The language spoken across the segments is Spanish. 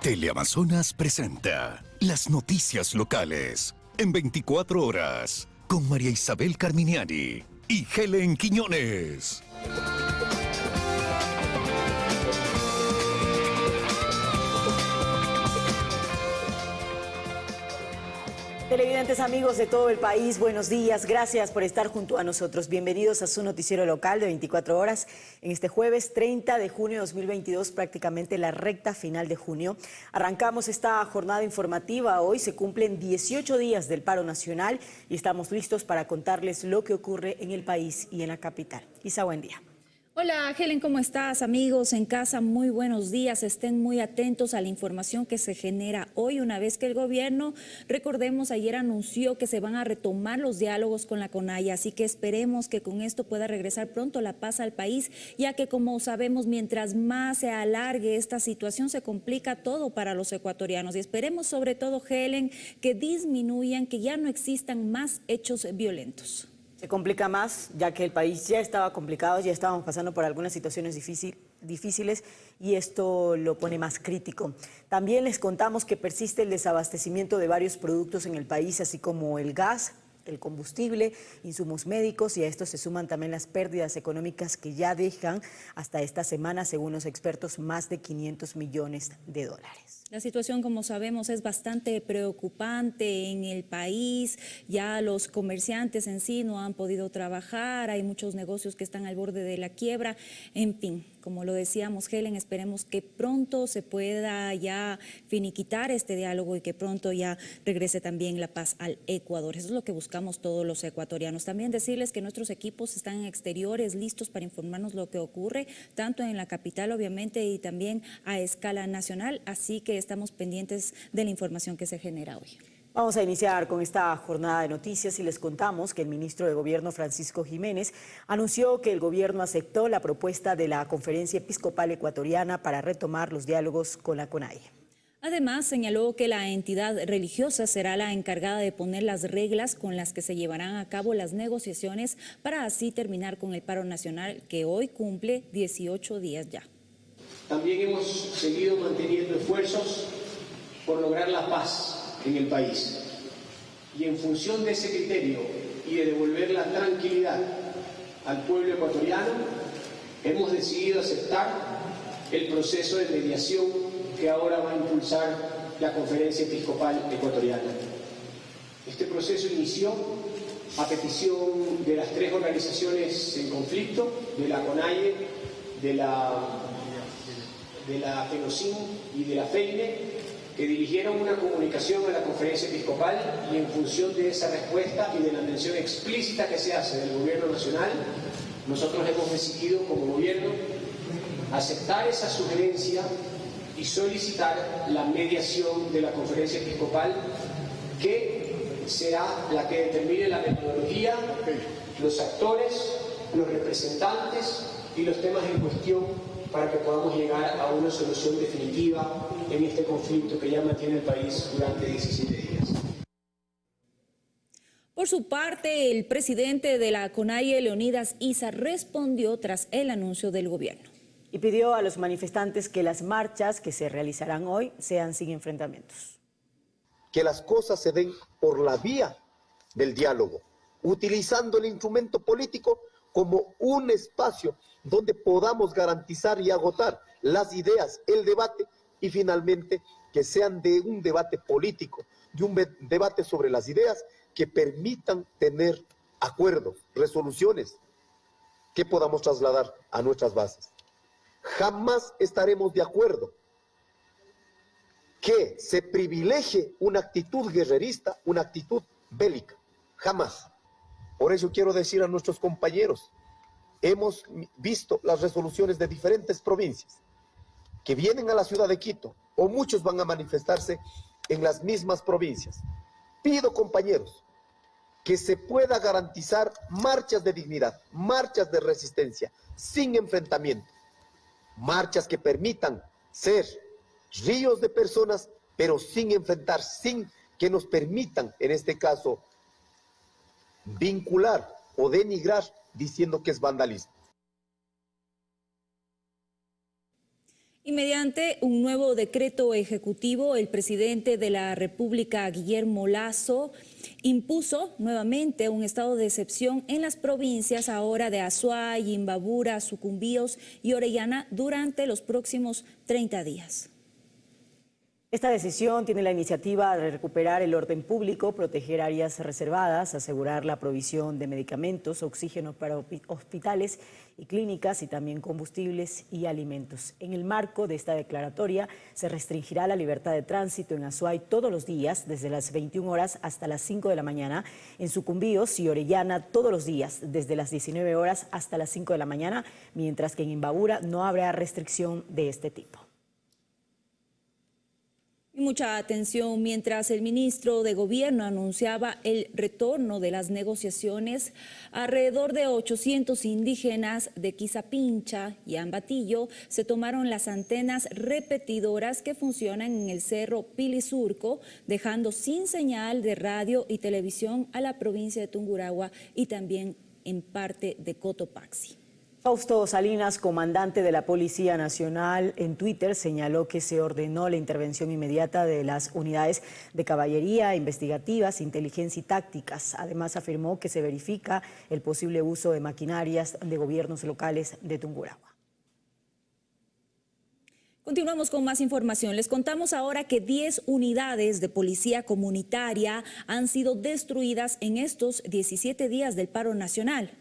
Teleamazonas presenta las noticias locales en 24 horas con María Isabel Carminiani y Helen Quiñones. Televidentes, amigos de todo el país, buenos días, gracias por estar junto a nosotros. Bienvenidos a su noticiero local de 24 horas en este jueves 30 de junio de 2022, prácticamente la recta final de junio. Arrancamos esta jornada informativa. Hoy se cumplen 18 días del paro nacional y estamos listos para contarles lo que ocurre en el país y en la capital. Isa, buen día. Hola Helen, ¿cómo estás? Amigos en casa, muy buenos días. Estén muy atentos a la información que se genera hoy, una vez que el gobierno, recordemos, ayer anunció que se van a retomar los diálogos con la CONAIE, así que esperemos que con esto pueda regresar pronto la paz al país, ya que como sabemos, mientras más se alargue esta situación, se complica todo para los ecuatorianos. Y esperemos sobre todo, Helen, que disminuyan, que ya no existan más hechos violentos. Se complica más, ya que el país ya estaba complicado, ya estábamos pasando por algunas situaciones difíciles y esto lo pone más crítico. También les contamos que persiste el desabastecimiento de varios productos en el país, así como el gas, el combustible, insumos médicos, y a esto se suman también las pérdidas económicas que ya dejan hasta esta semana, según los expertos, más de 500 millones de dólares. La situación, como sabemos, es bastante preocupante en el país. Ya los comerciantes en sí no han podido trabajar, hay muchos negocios que están al borde de la quiebra. En fin, como lo decíamos, Helen, esperemos que pronto se pueda ya finiquitar este diálogo y que pronto ya regrese también la paz al Ecuador. Eso es lo que buscamos todos los ecuatorianos. También decirles que nuestros equipos están en exteriores listos para informarnos lo que ocurre, tanto en la capital, obviamente, y también a escala nacional. Así que estamos pendientes de la información que se genera hoy. Vamos a iniciar con esta jornada de noticias y les contamos que el ministro de Gobierno, Francisco Jiménez, anunció que el gobierno aceptó la propuesta de la Conferencia Episcopal Ecuatoriana para retomar los diálogos con la CONAIE. Además, señaló que la entidad religiosa será la encargada de poner las reglas con las que se llevarán a cabo las negociaciones para así terminar con el paro nacional que hoy cumple 18 días ya. También hemos seguido manteniendo esfuerzos por lograr la paz en el país. Y en función de ese criterio y de devolver la tranquilidad al pueblo ecuatoriano, hemos decidido aceptar el proceso de mediación que ahora va a impulsar la Conferencia Episcopal Ecuatoriana. Este proceso inició a petición de las tres organizaciones en conflicto, de la CONAIE, de la FENOCIN y de la FEINE, que dirigieron una comunicación a la Conferencia Episcopal, y en función de esa respuesta y de la mención explícita que se hace del Gobierno Nacional, nosotros hemos decidido como Gobierno aceptar esa sugerencia y solicitar la mediación de la Conferencia Episcopal, que será la que determine la metodología, los actores, los representantes y los temas en cuestión, para que podamos llegar a una solución definitiva en este conflicto que ya mantiene el país durante 17 días. Por su parte, el presidente de la CONAIE, Leonidas Issa, respondió tras el anuncio del gobierno. Y pidió a los manifestantes que las marchas que se realizarán hoy sean sin enfrentamientos. Que las cosas se den por la vía del diálogo, utilizando el instrumento político como un espacio donde podamos garantizar y agotar las ideas, el debate, y finalmente que sean de un debate político, de un debate sobre las ideas que permitan tener acuerdos, resoluciones que podamos trasladar a nuestras bases. Jamás estaremos de acuerdo que se privilegie una actitud guerrerista, una actitud bélica, jamás. Por eso quiero decir a nuestros compañeros, hemos visto las resoluciones de diferentes provincias que vienen a la ciudad de Quito, o muchos van a manifestarse en las mismas provincias. Pido, compañeros, que se pueda garantizar marchas de dignidad, marchas de resistencia, sin enfrentamiento, marchas que permitan ser ríos de personas, pero sin enfrentar, sin que nos permitan, en este caso, vincular o denigrar diciendo que es vandalismo. Y mediante un nuevo decreto ejecutivo, el presidente de la República, Guillermo Lasso, impuso nuevamente un estado de excepción en las provincias ahora de Azuay, Imbabura, Sucumbíos y Orellana durante los próximos 30 días. Esta decisión tiene la iniciativa de recuperar el orden público, proteger áreas reservadas, asegurar la provisión de medicamentos, oxígeno para hospitales y clínicas y también combustibles y alimentos. En el marco de esta declaratoria se restringirá la libertad de tránsito en Azuay todos los días, desde las 21 horas hasta las 5 de la mañana, en Sucumbíos y Orellana todos los días, desde las 19 horas hasta las 5 de la mañana, mientras que en Imbabura no habrá restricción de este tipo. Y mucha atención, mientras el ministro de Gobierno anunciaba el retorno de las negociaciones, alrededor de 800 indígenas de Quizapincha y Ambatillo se tomaron las antenas repetidoras que funcionan en el cerro Pilisurco, dejando sin señal de radio y televisión a la provincia de Tungurahua y también en parte de Cotopaxi. Fausto Salinas, comandante de la Policía Nacional, en Twitter señaló que se ordenó la intervención inmediata de las unidades de caballería, investigativas, inteligencia y tácticas. Además, afirmó que se verifica el posible uso de maquinarias de gobiernos locales de Tungurahua. Continuamos con más información. Les contamos ahora que 10 unidades de policía comunitaria han sido destruidas en estos 17 días del paro nacional.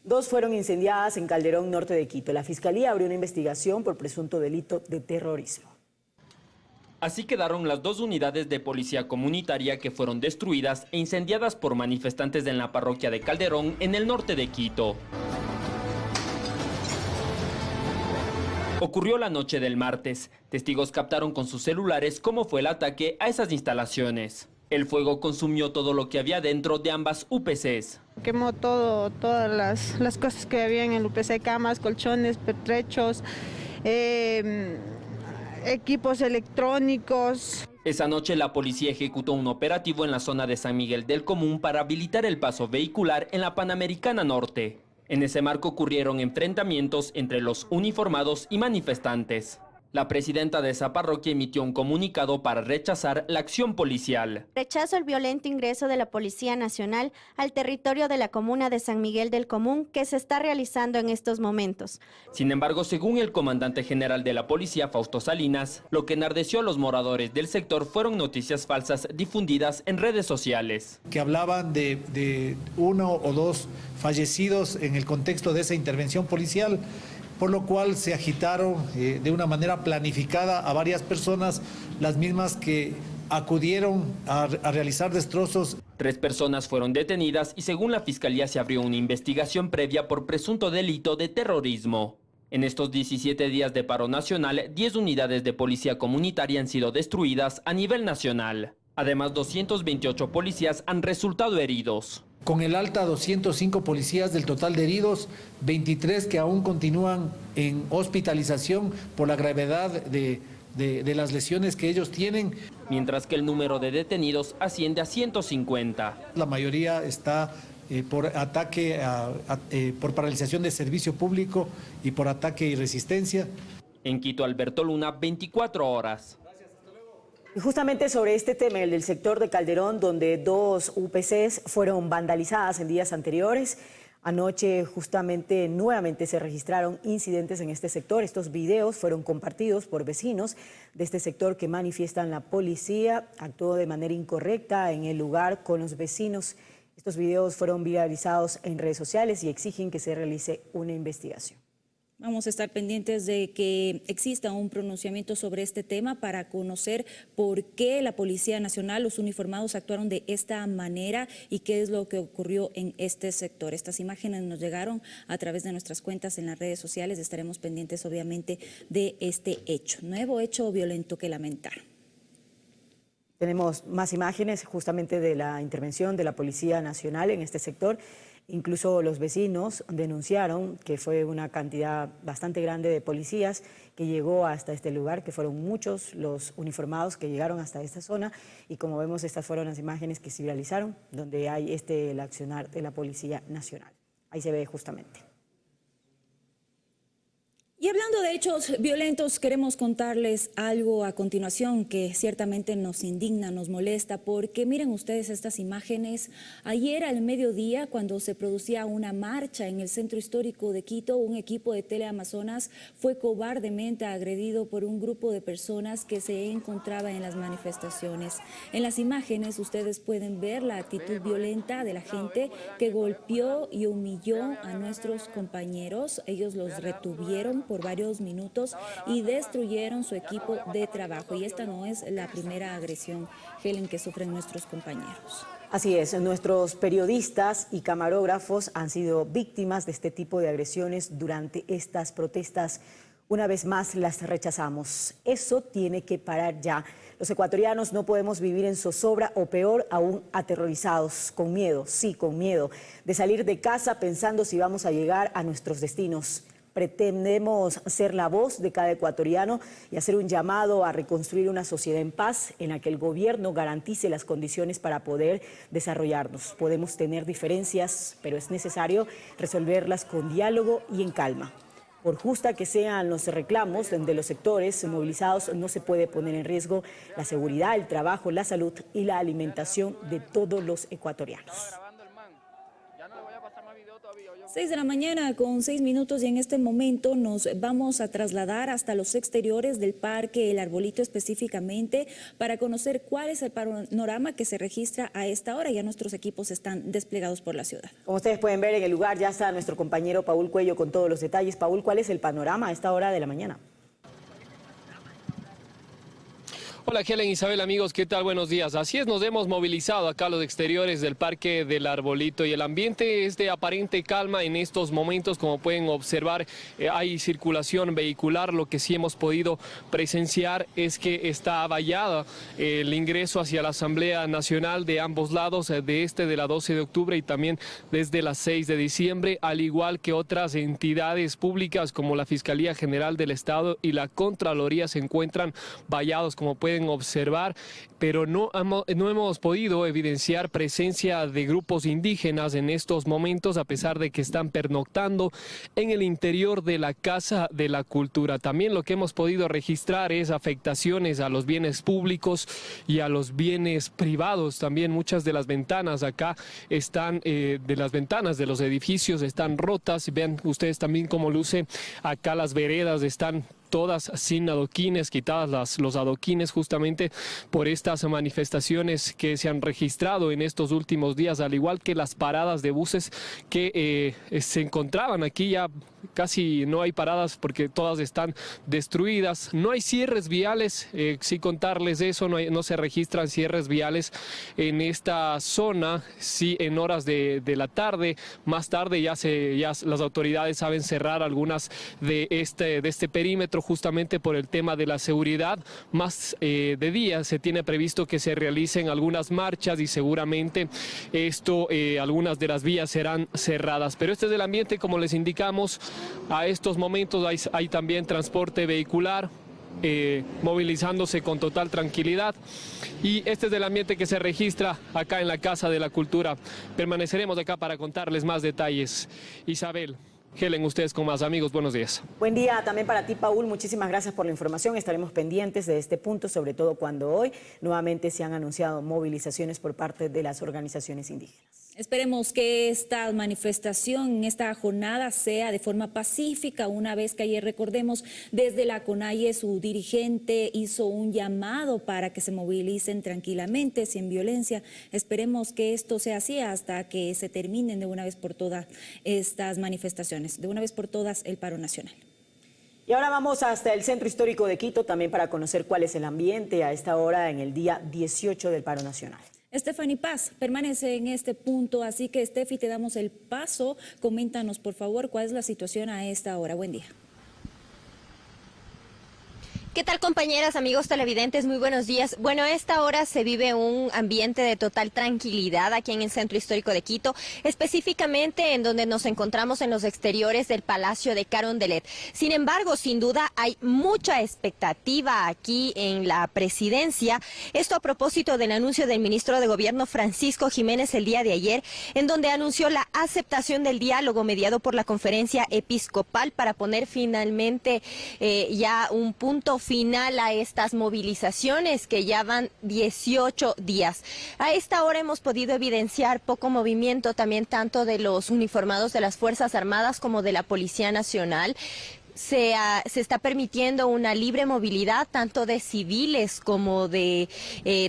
2 fueron incendiadas en Calderón, norte de Quito. La Fiscalía abrió una investigación por presunto delito de terrorismo. Así quedaron las 2 unidades de policía comunitaria que fueron destruidas e incendiadas por manifestantes en la parroquia de Calderón, en el norte de Quito. Ocurrió la noche del martes. Testigos captaron con sus celulares cómo fue el ataque a esas instalaciones. El fuego consumió todo lo que había dentro de ambas UPCs. Quemó todas las cosas que había en el UPC, camas, colchones, pertrechos, equipos electrónicos. Esa noche la policía ejecutó un operativo en la zona de San Miguel del Común para habilitar el paso vehicular en la Panamericana Norte. En ese marco ocurrieron enfrentamientos entre los uniformados y manifestantes. La presidenta de esa parroquia emitió un comunicado para rechazar la acción policial. Rechazo el violento ingreso de la Policía Nacional al territorio de la comuna de San Miguel del Común que se está realizando en estos momentos. Sin embargo, según el comandante general de la policía, Fausto Salinas, lo que enardeció a los moradores del sector fueron noticias falsas difundidas en redes sociales. Que hablaban de 1 o 2 fallecidos en el contexto de esa intervención policial, por lo cual se agitaron de una manera planificada a varias personas, las mismas que acudieron a realizar destrozos. 3 personas fueron detenidas y según la Fiscalía se abrió una investigación previa por presunto delito de terrorismo. En estos 17 días de paro nacional, 10 unidades de policía comunitaria han sido destruidas a nivel nacional. Además, 228 policías han resultado heridos. Con el alta, 205 policías del total de heridos, 23 que aún continúan en hospitalización por la gravedad de las lesiones que ellos tienen. Mientras que el número de detenidos asciende a 150. La mayoría está por ataque, por paralización de servicio público y por ataque y resistencia. En Quito, Alberto Luna, 24 horas. Y justamente sobre este tema, el del sector de Calderón, donde 2 UPCs fueron vandalizadas en días anteriores. Anoche justamente nuevamente se registraron incidentes en este sector. Estos videos fueron compartidos por vecinos de este sector que manifiestan la policía actuó de manera incorrecta en el lugar con los vecinos. Estos videos fueron viralizados en redes sociales y exigen que se realice una investigación. Vamos a estar pendientes de que exista un pronunciamiento sobre este tema para conocer por qué la Policía Nacional, los uniformados actuaron de esta manera y qué es lo que ocurrió en este sector. Estas imágenes nos llegaron a través de nuestras cuentas en las redes sociales. Estaremos pendientes obviamente de este hecho, nuevo hecho violento que lamentar. Tenemos más imágenes justamente de la intervención de la Policía Nacional en este sector. Incluso los vecinos denunciaron que fue una cantidad bastante grande de policías que llegó hasta este lugar, que fueron muchos los uniformados que llegaron hasta esta zona y como vemos estas fueron las imágenes que se viralizaron donde hay el accionar de la Policía Nacional. Ahí se ve justamente. Y Y hablando de hechos violentos, queremos contarles algo a continuación que ciertamente nos indigna, nos molesta, porque miren ustedes estas imágenes. Ayer al mediodía, cuando se producía una marcha en el centro histórico de Quito, un equipo de Teleamazonas fue cobardemente agredido por un grupo de personas que se encontraba en las manifestaciones. En las imágenes ustedes pueden ver la actitud violenta de la gente que golpeó y humilló a nuestros compañeros. Ellos los retuvieron por varios minutos y destruyeron su equipo de trabajo. Y esta no es la primera agresión, Helen, que sufren nuestros compañeros. Así es, nuestros periodistas y camarógrafos han sido víctimas de este tipo de agresiones durante estas protestas. Una vez más las rechazamos. Eso tiene que parar ya. Los ecuatorianos no podemos vivir en zozobra o peor aún aterrorizados, con miedo, sí, con miedo, de salir de casa pensando si vamos a llegar a nuestros destinos. Pretendemos ser la voz de cada ecuatoriano y hacer un llamado a reconstruir una sociedad en paz en la que el gobierno garantice las condiciones para poder desarrollarnos. Podemos tener diferencias, pero es necesario resolverlas con diálogo y en calma. Por justa que sean los reclamos de los sectores movilizados, no se puede poner en riesgo la seguridad, el trabajo, la salud y la alimentación de todos los ecuatorianos. 6 de la mañana con 6 minutos y en este momento nos vamos a trasladar hasta los exteriores del Parque El Arbolito específicamente para conocer cuál es el panorama que se registra a esta hora. Ya nuestros equipos están desplegados por la ciudad. Como ustedes pueden ver en el lugar ya está nuestro compañero Paul Cuello con todos los detalles. Paul, ¿cuál es el panorama a esta hora de la mañana? Hola Helen, Isabel, amigos, ¿qué tal? Buenos días. Así es, nos hemos movilizado acá a los exteriores del Parque del Arbolito y el ambiente es de aparente calma en estos momentos. Como pueden observar, hay circulación vehicular. Lo que sí hemos podido presenciar es que está vallada el ingreso hacia la Asamblea Nacional de ambos lados, de la 12 de octubre y también desde las 6 de diciembre, al igual que otras entidades públicas como la Fiscalía General del Estado y la Contraloría se encuentran vallados, como pueden observar, pero no hemos podido evidenciar presencia de grupos indígenas en estos momentos, a pesar de que están pernoctando en el interior de la Casa de la Cultura. También lo que hemos podido registrar es afectaciones a los bienes públicos y a los bienes privados. También muchas de las ventanas acá están, de las ventanas de los edificios están rotas. Vean ustedes también cómo luce acá las veredas, están todas sin adoquines, quitadas los adoquines justamente por estas manifestaciones que se han registrado en estos últimos días, al igual que las paradas de buses que se encontraban aquí. Ya casi no hay paradas porque todas están destruidas. No hay cierres viales, sí contarles eso, no se registran cierres viales en esta zona, sí en horas de la tarde. Más tarde ya las autoridades saben cerrar algunas de este perímetro justamente por el tema de la seguridad. Más de día se tiene previsto que se realicen algunas marchas y seguramente algunas de las vías serán cerradas. Pero este es el ambiente, como les indicamos. A estos momentos hay también transporte vehicular movilizándose con total tranquilidad y este es el ambiente que se registra acá en la Casa de la Cultura. Permaneceremos acá para contarles más detalles. Isabel, Helen, ustedes con más. Amigos, buenos días. Buen día también para ti, Paul. Muchísimas gracias por la información. Estaremos pendientes de este punto, sobre todo cuando hoy nuevamente se han anunciado movilizaciones por parte de las organizaciones indígenas. Esperemos que esta manifestación, esta jornada sea de forma pacífica, una vez que ayer, recordemos, desde la CONAIE su dirigente hizo un llamado para que se movilicen tranquilamente, sin violencia. Esperemos que esto sea así hasta que se terminen de una vez por todas estas manifestaciones, de una vez por todas el paro nacional. Y ahora vamos hasta el Centro Histórico de Quito también para conocer cuál es el ambiente a esta hora en el día 18 del paro nacional. Stephanie Paz permanece en este punto, así que Steffi, te damos el paso. Coméntanos, por favor, cuál es la situación a esta hora. Buen día. ¿Qué tal, compañeras, amigos televidentes? Muy buenos días. Bueno, a esta hora se vive un ambiente de total tranquilidad aquí en el Centro Histórico de Quito, específicamente en donde nos encontramos en los exteriores del Palacio de Carondelet. Sin embargo, sin duda hay mucha expectativa aquí en la presidencia. Esto a propósito del anuncio del ministro de Gobierno Francisco Jiménez el día de ayer, en donde anunció la aceptación del diálogo mediado por la Conferencia Episcopal para poner finalmente ya un punto final a estas movilizaciones que ya van 18 días. A esta hora hemos podido evidenciar poco movimiento también tanto de los uniformados de las Fuerzas Armadas como de la Policía Nacional. Se está permitiendo una libre movilidad tanto de civiles como de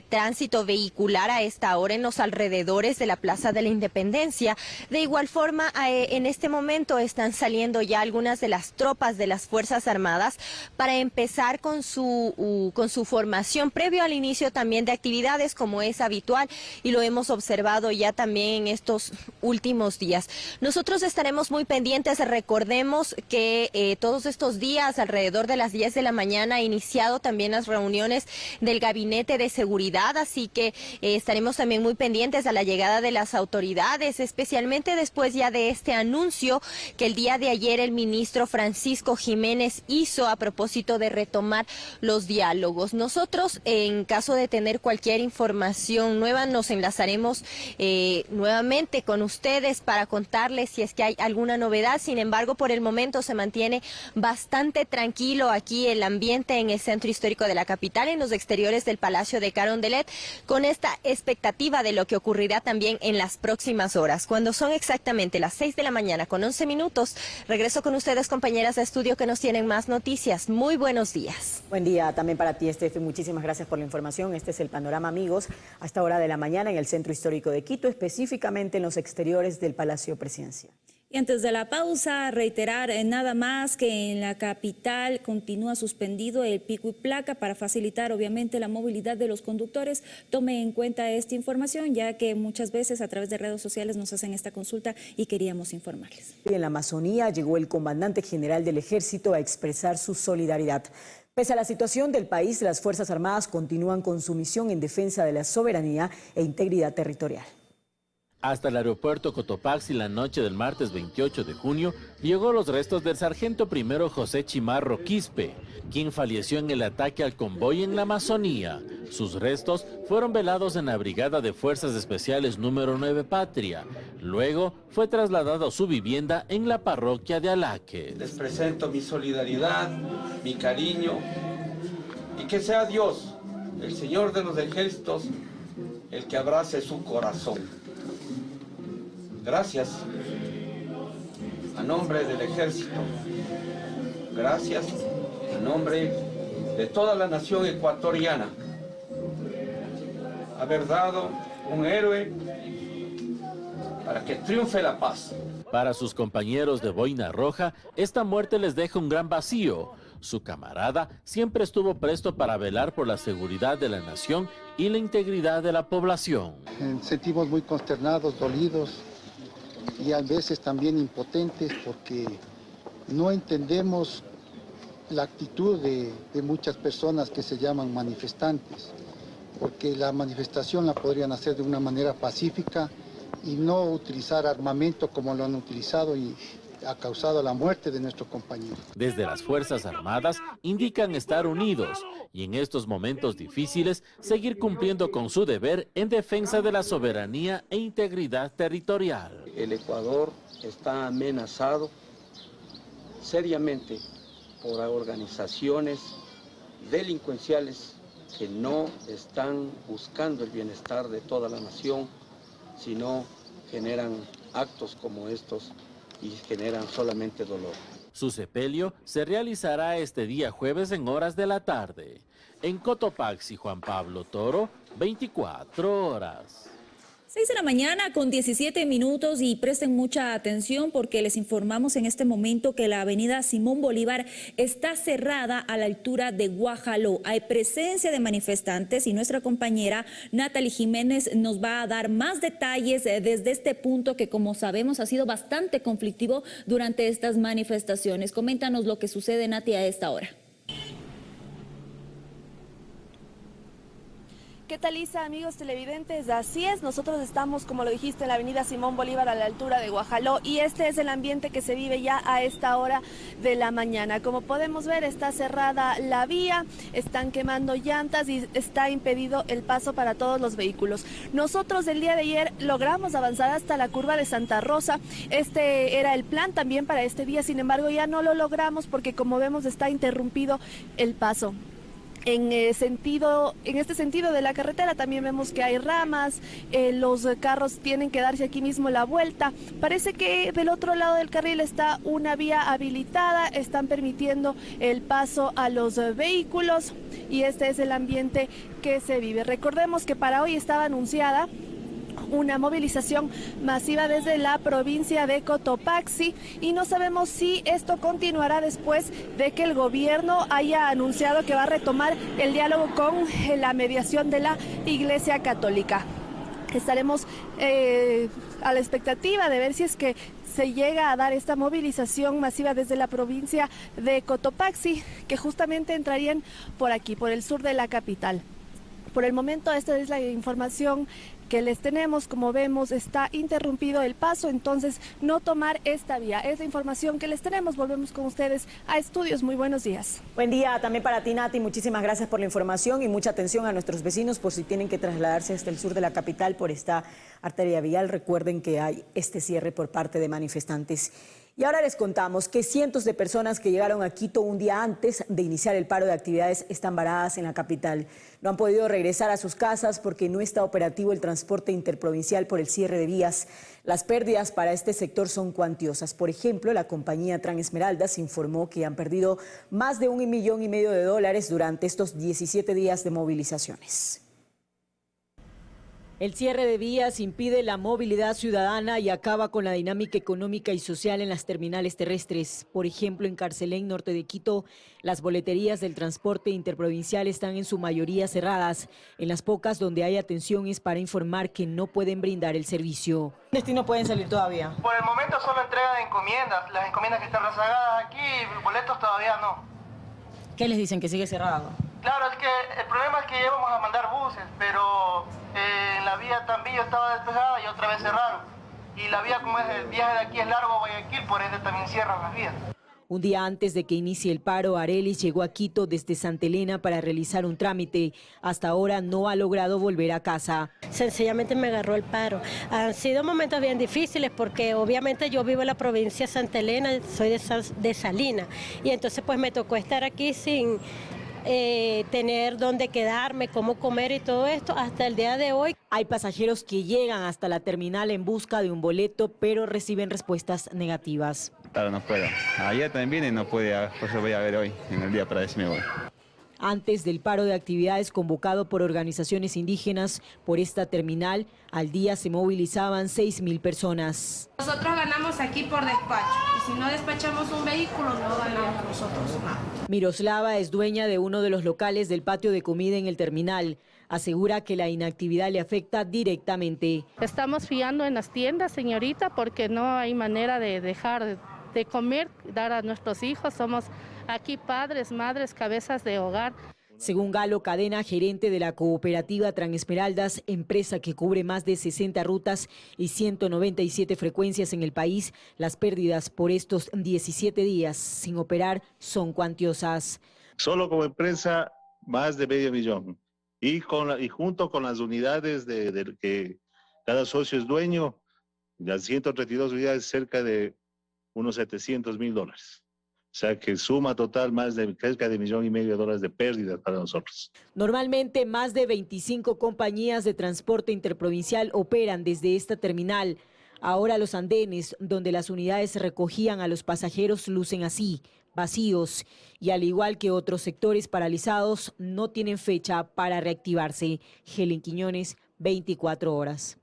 tránsito vehicular a esta hora en los alrededores de la Plaza de la Independencia. De igual forma, en este momento están saliendo ya algunas de las tropas de las Fuerzas Armadas para empezar con su formación previo al inicio también de actividades como es habitual y lo hemos observado ya también en estos últimos días. Nosotros estaremos muy pendientes, recordemos que todos estos días, alrededor de las 10 de la mañana, ha iniciado también las reuniones del Gabinete de Seguridad, así que estaremos también muy pendientes a la llegada de las autoridades, especialmente después ya de este anuncio que el día de ayer el ministro Francisco Jiménez hizo a propósito de retomar los diálogos. Nosotros, en caso de tener cualquier información nueva, nos enlazaremos nuevamente con ustedes para contarles si es que hay alguna novedad. Sin embargo, por el momento se mantiene bastante tranquilo aquí el ambiente en el centro histórico de la capital, en los exteriores del Palacio de Carondelet, con esta expectativa de lo que ocurrirá también en las próximas horas. Cuando son exactamente las 6 de la mañana con 11 minutos, regreso con ustedes, compañeras de estudio, que nos tienen más noticias. Muy buenos días. Buen día también para ti, Estefi. Muchísimas gracias por la información. Este es el panorama, amigos, a esta hora de la mañana en el centro histórico de Quito, específicamente en los exteriores del Palacio Presidencial. Y antes de la pausa, reiterar nada más que en la capital continúa suspendido el pico y placa para facilitar obviamente la movilidad de los conductores. Tome en cuenta esta información, ya que muchas veces a través de redes sociales nos hacen esta consulta y queríamos informarles. En la Amazonía llegó el comandante general del Ejército a expresar su solidaridad. Pese a la situación del país, las Fuerzas Armadas continúan con su misión en defensa de la soberanía e integridad territorial. Hasta el aeropuerto Cotopaxi la noche del martes 28 de junio llegó los restos del sargento primero José Chimarro Quispe, quien falleció en el ataque al convoy en la Amazonía. Sus restos fueron velados en la Brigada de Fuerzas Especiales número 9 Patria. Luego fue trasladado a su vivienda en la parroquia de Alaque. Les presento mi solidaridad, mi cariño, y que sea Dios, el Señor de los Ejércitos, el que abrace su corazón. Gracias a nombre del Ejército, gracias a nombre de toda la nación ecuatoriana, haber dado un héroe para que triunfe la paz. Para sus compañeros de Boina Roja, esta muerte les deja un gran vacío. Su camarada siempre estuvo presto para velar por la seguridad de la nación y la integridad de la población. Sentimos muy consternados, dolidos y a veces también impotentes porque no entendemos la actitud de muchas personas que se llaman manifestantes, porque la manifestación la podrían hacer de una manera pacífica y no utilizar armamento como lo han utilizado y ha causado la muerte de nuestro compañero. Desde las Fuerzas Armadas indican estar unidos y en estos momentos difíciles seguir cumpliendo con su deber en defensa de la soberanía e integridad territorial. El Ecuador está amenazado seriamente por organizaciones delincuenciales que no están buscando el bienestar de toda la nación, sino generan actos como estos y generan solamente dolor. Su sepelio se realizará este día jueves en horas de la tarde. En Cotopaxi, Juan Pablo Toro, 24 horas. 6 de la mañana con 17 minutos y presten mucha atención porque les informamos en este momento que la avenida Simón Bolívar está cerrada a la altura de Guajaló. Hay presencia de manifestantes y nuestra compañera Natalie Jiménez nos va a dar más detalles desde este punto que, como sabemos, ha sido bastante conflictivo durante estas manifestaciones. Coméntanos lo que sucede, Nati, a esta hora. ¿Qué tal, Isa, amigos televidentes? Así es, nosotros estamos, como lo dijiste, en la avenida Simón Bolívar a la altura de Guajaló y este es el ambiente que se vive ya a esta hora de la mañana. Como podemos ver, está cerrada la vía, están quemando llantas y está impedido el paso para todos los vehículos. Nosotros el día de ayer logramos avanzar hasta la curva de Santa Rosa. Este era el plan también para este día, sin embargo ya no lo logramos porque, como vemos, está interrumpido el paso. En este sentido de la carretera también vemos que hay ramas, los carros tienen que darse aquí mismo la vuelta. Parece que del otro lado del carril está una vía habilitada, están permitiendo el paso a los vehículos y este es el ambiente que se vive. Recordemos que para hoy estaba anunciada una movilización masiva desde la provincia de Cotopaxi y no sabemos si esto continuará después de que el gobierno haya anunciado que va a retomar el diálogo con la mediación de la Iglesia Católica. Estaremos a la expectativa de ver si es que se llega a dar esta movilización masiva desde la provincia de Cotopaxi, que justamente entrarían por aquí, por el sur de la capital. Por el momento esta es la información que les tenemos. Como vemos, está interrumpido el paso, entonces no tomar esta vía. Es la información que les tenemos. Volvemos con ustedes a estudios. Muy buenos días. Buen día también para ti, Nati. Muchísimas gracias por la información y mucha atención a nuestros vecinos por si tienen que trasladarse hasta el sur de la capital por esta arteria vial. Recuerden que hay este cierre por parte de manifestantes. Y ahora les contamos que cientos de personas que llegaron a Quito un día antes de iniciar el paro de actividades están varadas en la capital. No han podido regresar a sus casas porque no está operativo el transporte interprovincial por el cierre de vías. Las pérdidas para este sector son cuantiosas. Por ejemplo, la compañía Transesmeraldas informó que han perdido más de $1,5 millones durante estos 17 días de movilizaciones. El cierre de vías impide la movilidad ciudadana y acaba con la dinámica económica y social en las terminales terrestres. Por ejemplo, en Carcelén, norte de Quito, las boleterías del transporte interprovincial están en su mayoría cerradas. En las pocas donde hay atención es para informar que no pueden brindar el servicio. ¿Qué destino pueden salir todavía? Por el momento solo entrega de encomiendas. Las encomiendas que están rezagadas aquí, boletos todavía no. ¿Qué les dicen? ¿Que sigue cerrado? Claro, es que el problema es que íbamos a mandar buses, pero en la vía Tambillo estaba despejada y otra vez cerraron. Y la vía, como es el viaje de aquí es largo a Guayaquil, por ende también cierran las vías. Un día antes de que inicie el paro, Arelis llegó a Quito desde Santa Elena para realizar un trámite. Hasta ahora no ha logrado volver a casa. Sencillamente me agarró el paro. Han sido momentos bien difíciles porque obviamente yo vivo en la provincia de Santa Elena, soy de Salina. Y entonces pues me tocó estar aquí sin tener dónde quedarme, cómo comer y todo esto hasta el día de hoy. Hay pasajeros que llegan hasta la terminal en busca de un boleto, pero reciben respuestas negativas. Claro, no puedo. Ayer también vine y no pude, por eso voy a ver hoy, en el día, para ver si me voy. Antes del paro de actividades convocado por organizaciones indígenas por esta terminal, al día se movilizaban 6.000 personas. Nosotros ganamos aquí por despacho y si no despachamos un vehículo no ganamos nosotros nada. Miroslava es dueña de uno de los locales del patio de comida en el terminal. Asegura que la inactividad le afecta directamente. Estamos fiando en las tiendas, señorita, porque no hay manera de dejar de comer, dar a nuestros hijos. Somos aquí padres, madres, cabezas de hogar. Según Galo Cadena, gerente de la cooperativa Transesmeraldas, empresa que cubre más de 60 rutas y 197 frecuencias en el país, las pérdidas por estos 17 días sin operar son cuantiosas. Solo como empresa, más de $500,000. Y junto con las unidades de que cada socio es dueño, las 132 unidades, cerca de unos $700,000. O sea que suma total más de cerca de $1,5 millones de pérdidas para nosotros. Normalmente más de 25 compañías de transporte interprovincial operan desde esta terminal. Ahora los andenes donde las unidades recogían a los pasajeros lucen así, vacíos, y al igual que otros sectores paralizados, no tienen fecha para reactivarse. Helen Quiñones, 24 horas.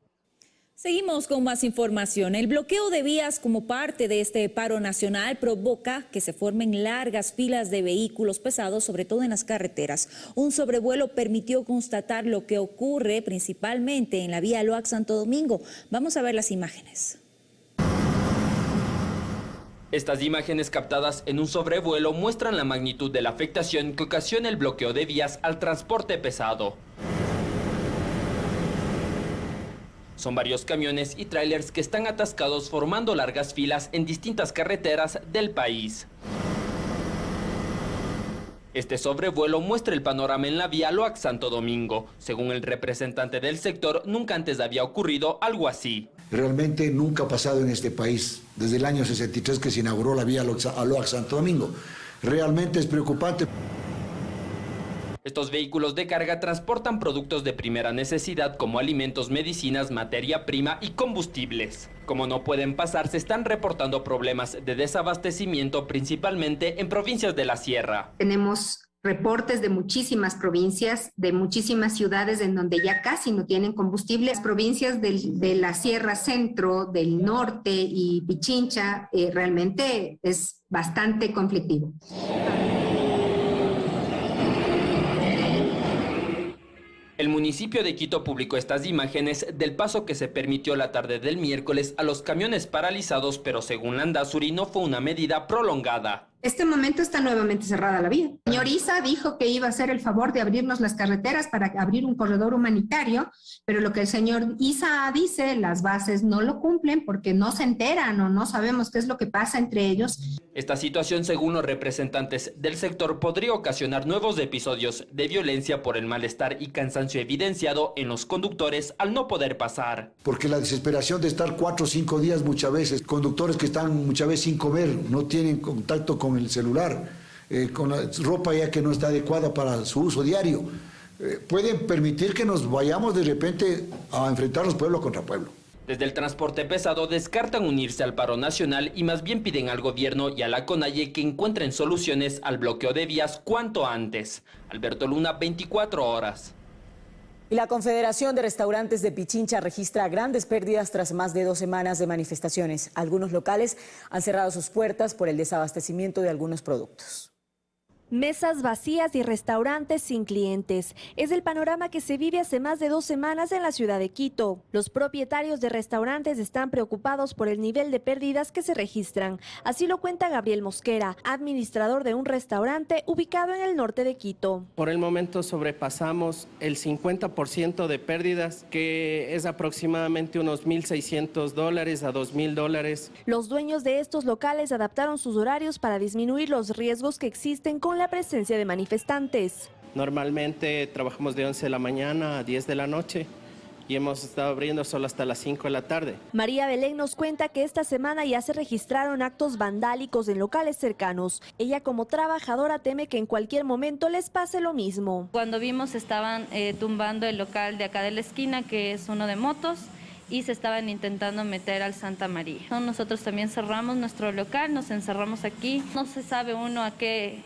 Seguimos con más información. El bloqueo de vías como parte de este paro nacional provoca que se formen largas filas de vehículos pesados, sobre todo en las carreteras. Un sobrevuelo permitió constatar lo que ocurre principalmente en la vía Loac-Santo Domingo. Vamos a ver las imágenes. Estas imágenes captadas en un sobrevuelo muestran la magnitud de la afectación que ocasiona el bloqueo de vías al transporte pesado. Son varios camiones y tráilers que están atascados formando largas filas en distintas carreteras del país. Este sobrevuelo muestra el panorama en la vía Loax-Santo Domingo. Según el representante del sector, nunca antes había ocurrido algo así. Realmente nunca ha pasado en este país, desde el año 63 que se inauguró la vía Loax-Santo Domingo. Realmente es preocupante. Estos vehículos de carga transportan productos de primera necesidad como alimentos, medicinas, materia prima y combustibles. Como no pueden pasar, se están reportando problemas de desabastecimiento principalmente en provincias de la sierra. Tenemos reportes de muchísimas provincias, de muchísimas ciudades en donde ya casi no tienen combustible. Las provincias de la Sierra Centro, del Norte y Pichincha realmente es bastante conflictivo. El municipio de Quito publicó estas imágenes del paso que se permitió la tarde del miércoles a los camiones paralizados, pero según Landazuri no fue una medida prolongada. Este momento está nuevamente cerrada la vía. El señor Issa dijo que iba a hacer el favor de abrirnos las carreteras para abrir un corredor humanitario, pero lo que el señor Issa dice, las bases no lo cumplen porque no se enteran o no sabemos qué es lo que pasa entre ellos. Esta situación, según los representantes del sector, podría ocasionar nuevos episodios de violencia por el malestar y cansancio evidenciado en los conductores al no poder pasar. Porque la desesperación de estar 4 o 5 días muchas veces, conductores que están muchas veces sin comer, no tienen contacto con el celular, con la ropa ya que no está adecuada para su uso diario, pueden permitir que nos vayamos de repente a enfrentarnos pueblo contra pueblo. Desde el transporte pesado descartan unirse al paro nacional y más bien piden al gobierno y a la CONAIE que encuentren soluciones al bloqueo de vías cuanto antes. Alberto Luna, 24 horas. Y la Confederación de Restaurantes de Pichincha registra grandes pérdidas tras más de 2 semanas de manifestaciones. Algunos locales han cerrado sus puertas por el desabastecimiento de algunos productos. Mesas vacías y restaurantes sin clientes. Es el panorama que se vive hace más de 2 semanas en la ciudad de Quito. Los propietarios de restaurantes están preocupados por el nivel de pérdidas que se registran. Así lo cuenta Gabriel Mosquera, administrador de un restaurante ubicado en el norte de Quito. Por el momento sobrepasamos el 50% de pérdidas, que es aproximadamente unos $1,600 a $2,000. Los dueños de estos locales adaptaron sus horarios para disminuir los riesgos que existen con la presencia de manifestantes. Normalmente trabajamos de 11 de la mañana a 10 de la noche y hemos estado abriendo solo hasta las 5 de la tarde. María Belén nos cuenta que esta semana ya se registraron actos vandálicos en locales cercanos. Ella como trabajadora teme que en cualquier momento les pase lo mismo. Cuando vimos estaban tumbando el local de acá de la esquina, que es uno de motos, y se estaban intentando meter al Santa María. Nosotros también cerramos nuestro local, nos encerramos aquí. No se sabe uno a qué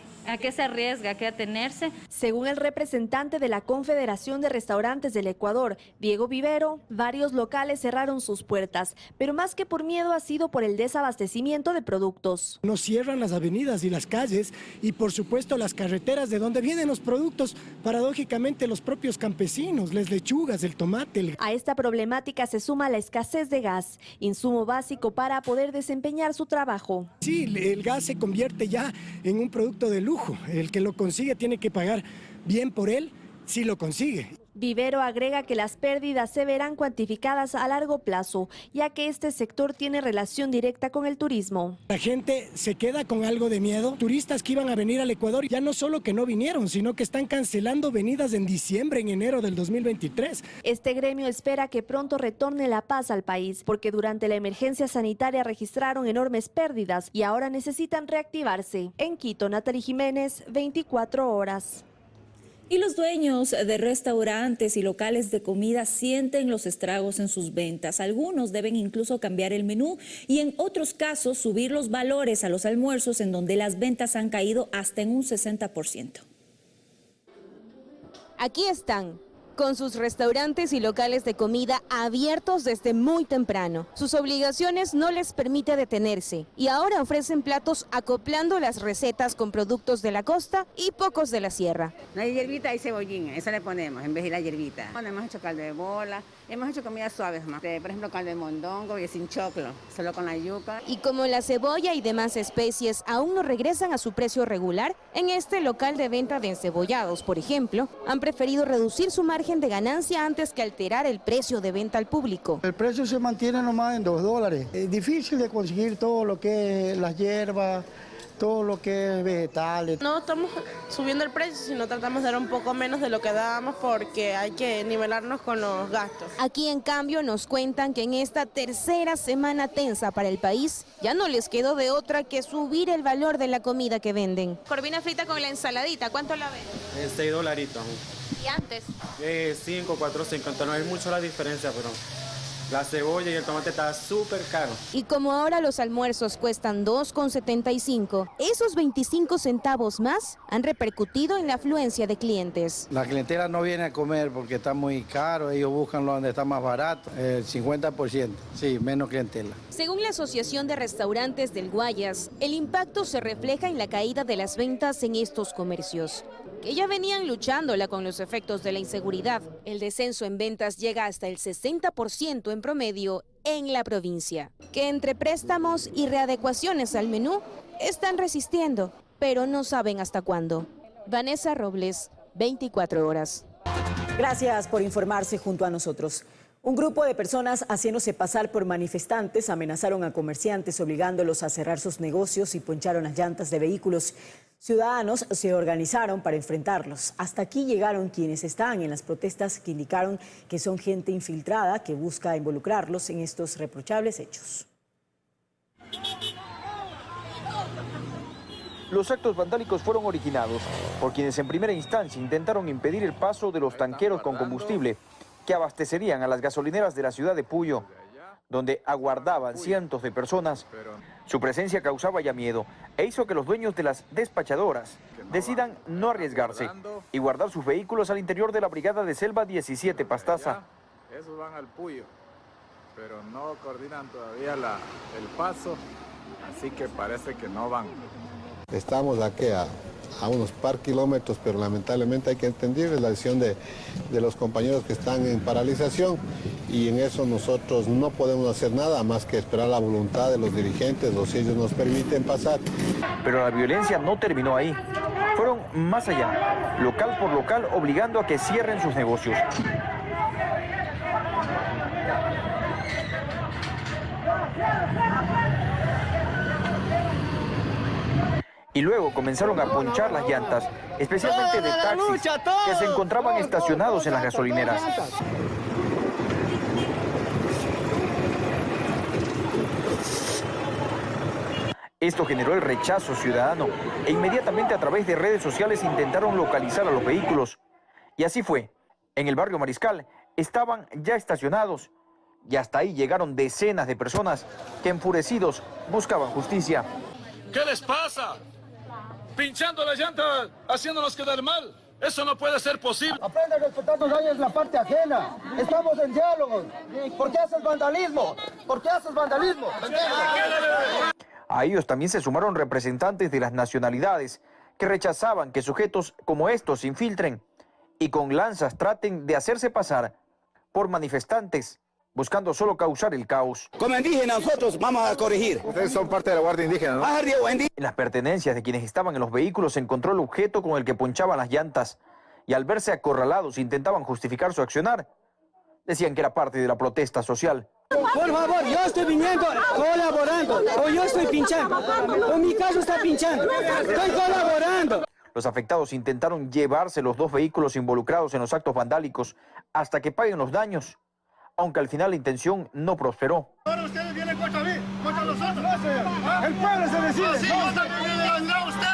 se arriesga, a qué atenerse. Según el representante de la Confederación de Restaurantes del Ecuador, Diego Vivero, varios locales cerraron sus puertas, pero más que por miedo ha sido por el desabastecimiento de productos. Nos cierran las avenidas y las calles y por supuesto las carreteras de donde vienen los productos, paradójicamente los propios campesinos, las lechugas, el tomate. A esta problemática se suma la escasez de gas, insumo básico para poder desempeñar su trabajo. Sí, el gas se convierte ya en un producto de lujo. El que lo consigue tiene que pagar bien por él, si lo consigue. Vivero agrega que las pérdidas se verán cuantificadas a largo plazo, ya que este sector tiene relación directa con el turismo. La gente se queda con algo de miedo. Turistas que iban a venir al Ecuador ya no solo que no vinieron, sino que están cancelando venidas en diciembre, en enero del 2023. Este gremio espera que pronto retorne la paz al país, porque durante la emergencia sanitaria registraron enormes pérdidas y ahora necesitan reactivarse. En Quito, Natalie Jiménez, 24 horas. Y los dueños de restaurantes y locales de comida sienten los estragos en sus ventas. Algunos deben incluso cambiar el menú y en otros casos subir los valores a los almuerzos, en donde las ventas han caído hasta en un 60%. Aquí están, con sus restaurantes y locales de comida abiertos desde muy temprano. Sus obligaciones no les permite detenerse y ahora ofrecen platos acoplando las recetas con productos de la costa y pocos de la sierra. No hay hierbita, hay cebollín, eso le ponemos en vez de la hierbita. Bueno, hemos hecho caldo de bola, hemos hecho comidas suaves más. Por ejemplo, caldo de mondongo y sin choclo, solo con la yuca. Y como la cebolla y demás especies aún no regresan a su precio regular, en este local de venta de encebollados, por ejemplo, han preferido reducir su margen margen de ganancia antes que alterar el precio de venta al público. El precio se mantiene nomás en $2. Es difícil de conseguir todo lo que es las hierbas, todo lo que es vegetales. No estamos subiendo el precio, sino tratamos de dar un poco menos de lo que dábamos porque hay que nivelarnos con los gastos. Aquí, en cambio, nos cuentan que en esta tercera semana tensa para el país, ya no les quedó de otra que subir el valor de la comida que venden. Corvina frita con la ensaladita, ¿cuánto la venden? $6. ¿Y antes? 5, 4, 5, no es mucho la diferencia, pero la cebolla y el tomate está súper caro. Y como ahora los almuerzos cuestan $2,75, esos 25 centavos más han repercutido en la afluencia de clientes. La clientela no viene a comer porque está muy caro, ellos buscan donde está más barato, el 50%, sí, menos clientela. Según la Asociación de Restaurantes del Guayas, el impacto se refleja en la caída de las ventas en estos comercios, que ya venían luchándola con los efectos de la inseguridad. El descenso en ventas llega hasta el 60% en promedio en la provincia, que entre préstamos y readecuaciones al menú están resistiendo, pero no saben hasta cuándo. Vanessa Robles, 24 horas. Gracias por informarse junto a nosotros. Un grupo de personas haciéndose pasar por manifestantes amenazaron a comerciantes obligándolos a cerrar sus negocios y poncharon las llantas de vehículos. Ciudadanos se organizaron para enfrentarlos. Hasta aquí llegaron quienes están en las protestas que indicaron que son gente infiltrada que busca involucrarlos en estos reprochables hechos. Los actos vandálicos fueron originados por quienes en primera instancia intentaron impedir el paso de los tanqueros con combustible que abastecerían a las gasolineras de la ciudad de Puyo, donde aguardaban cientos de personas. Su presencia causaba ya miedo e hizo que los dueños de las despachadoras decidan no arriesgarse y guardar sus vehículos al interior de la brigada de Selva 17 Pastaza. Esos van al Puyo, pero no coordinan todavía el paso, así que parece que no van. Estamos aquí a unos par kilómetros, pero lamentablemente hay que entender la decisión de los compañeros que están en paralización y en eso nosotros no podemos hacer nada más que esperar la voluntad de los dirigentes, o si ellos nos permiten pasar. Pero la violencia no terminó ahí. Fueron más allá, local por local, obligando a que cierren sus negocios. Y luego comenzaron a ponchar las llantas, especialmente de taxis que se encontraban estacionados en las gasolineras. Esto generó el rechazo ciudadano e inmediatamente a través de redes sociales intentaron localizar a los vehículos. Y así fue. En el barrio Mariscal estaban ya estacionados y hasta ahí llegaron decenas de personas que enfurecidos buscaban justicia. ¿Qué les pasa? Pinchando las llantas, haciéndonos quedar mal. Eso no puede ser posible. Aprende a respetarnos, dañes la parte ajena. Estamos en diálogo. ¿Por qué haces vandalismo? ¿Por qué haces vandalismo? A ellos también se sumaron representantes de las nacionalidades que rechazaban que sujetos como estos se infiltren y con lanzas traten de hacerse pasar por manifestantes, buscando solo causar el caos. Como indígenas nosotros vamos a corregir. Ustedes son parte de la Guardia Indígena, ¿no? En las pertenencias de quienes estaban en los vehículos se encontró el objeto con el que ponchaban las llantas y al verse acorralados intentaban justificar su accionar. Decían que era parte de la protesta social. Por favor, yo estoy viniendo, colaborando, o yo estoy pinchando, o mi caso está pinchando, estoy colaborando. Los afectados intentaron llevarse los dos vehículos involucrados en los actos vandálicos hasta que paguen los daños, aunque al final la intención no prosperó. Ahora ustedes vienen contra mí, contra nosotros. No, señor. El pueblo se decide. Sí, yo también me a ustedes.